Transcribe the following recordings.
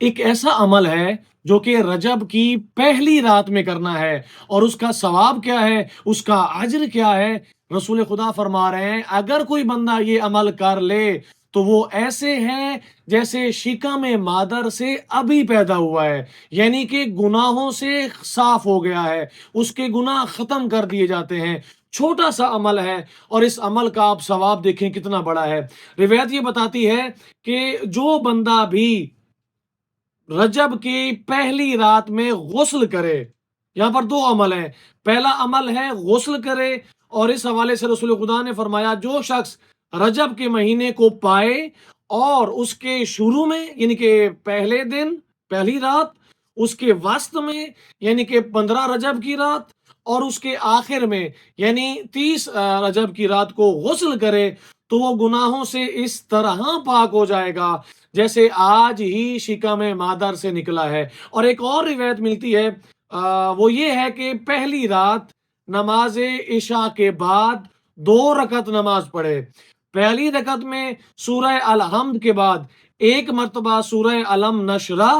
ایک ایسا عمل ہے جو کہ رجب کی پہلی رات میں کرنا ہے، اور اس کا ثواب کیا ہے، اس کا اجر کیا ہے؟ رسول خدا فرما رہے ہیں اگر کوئی بندہ یہ عمل کر لے تو وہ ایسے ہے جیسے شکم مادر سے ابھی پیدا ہوا ہے، یعنی کہ گناہوں سے صاف ہو گیا ہے، اس کے گناہ ختم کر دیے جاتے ہیں۔ چھوٹا سا عمل ہے، اور اس عمل کا آپ ثواب دیکھیں کتنا بڑا ہے۔ روایت یہ بتاتی ہے کہ جو بندہ بھی رجب کی پہلی رات میں غسل کرے، یہاں پر دو عمل ہیں۔ پہلا عمل ہے غسل کرے، اور اس حوالے سے رسول خدا نے فرمایا جو شخص رجب کے مہینے کو پائے اور اس کے شروع میں یعنی کہ پہلے دن پہلی رات، اس کے وسط میں یعنی کہ 15 رجب کی رات، اور اس کے آخر میں یعنی 30 رجب کی رات کو غسل کرے، تو وہ گناہوں سے اس طرح پاک ہو جائے گا جیسے آج ہی شکم مادر سے نکلا ہے۔ اور ایک اور روایت ملتی ہے، وہ یہ ہے کہ پہلی رات نماز عشاء کے بعد 2 رکعت نماز پڑھے۔ پہلی رکعت میں سورہ الحمد کے بعد 1 مرتبہ سورہ علم نشرح،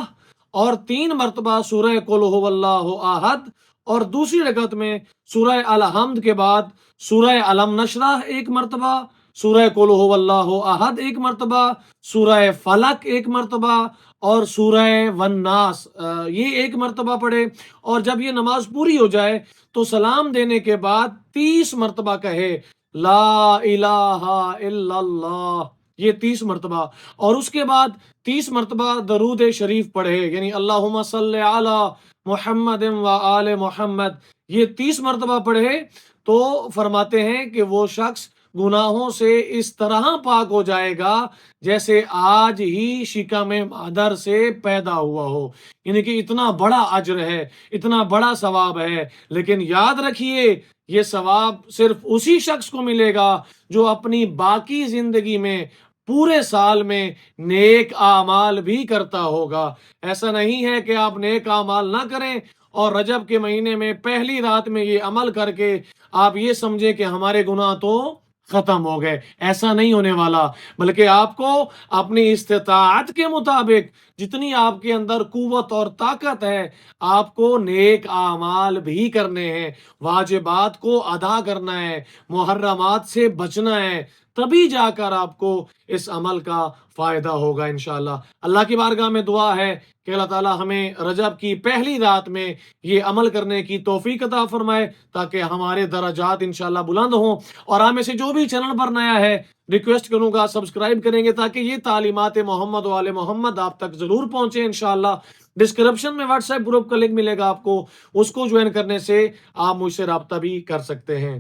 اور 3 مرتبہ سورہ قل هو اللہ احد، اور دوسری رکعت میں سورہ الحمد کے بعد سورہ علم نشرح 1 مرتبہ، سورہ قل هو اللہ احد 1 مرتبہ، سورہ فلق 1 مرتبہ، اور سورہ والناس یہ 1 مرتبہ پڑھے۔ اور جب یہ نماز پوری ہو جائے تو سلام دینے کے بعد 30 مرتبہ کہے لا الہ الا اللہ، یہ 30 مرتبہ، اور اس کے بعد 30 مرتبہ درود شریف پڑھے، یعنی اللہم صلی علی محمد و آل محمد، یہ 30 مرتبہ پڑھے، تو فرماتے ہیں کہ وہ شخص گناہوں سے اس طرح پاک ہو جائے گا جیسے آج ہی شکم مادر سے پیدا ہوا ہو۔ یعنی کہ اتنا بڑا اجر ہے، اتنا بڑا ثواب ہے، لیکن یاد رکھیے یہ ثواب صرف اسی شخص کو ملے گا جو اپنی باقی زندگی میں پورے سال میں نیک اعمال بھی کرتا ہوگا۔ ایسا نہیں ہے کہ آپ نیک اعمال نہ کریں اور رجب کے مہینے میں پہلی رات میں یہ عمل کر کے آپ یہ سمجھیں کہ ہمارے گناہ تو ختم ہو گئے، ایسا نہیں ہونے والا، بلکہ آپ کو اپنی استطاعت کے مطابق جتنی آپ کے اندر قوت اور طاقت ہے، آپ کو نیک اعمال بھی کرنے ہیں، واجبات کو ادا کرنا ہے، محرمات سے بچنا ہے، تبھی جا کر آپ کو اس عمل کا فائدہ ہوگا انشاءاللہ۔ اللہ کی بارگاہ میں دعا ہے کہ اللہ تعالی ہمیں رجب کی پہلی رات میں یہ عمل کرنے کی توفیق عطا فرمائے تاکہ ہمارے درجات انشاءاللہ بلند ہوں۔ اور آپ میں سے جو بھی چینل پر نیا ہے ریکویسٹ کروں گا سبسکرائب کریں گے تاکہ یہ تعلیمات محمد و آل محمد آپ تک ضرور پہنچے انشاءاللہ۔ ڈسکرپشن میں واٹس ایپ گروپ کا لنک ملے گا آپ کو، اس کو جوائن کرنے سے آپ مجھ سے رابطہ بھی کر سکتے ہیں۔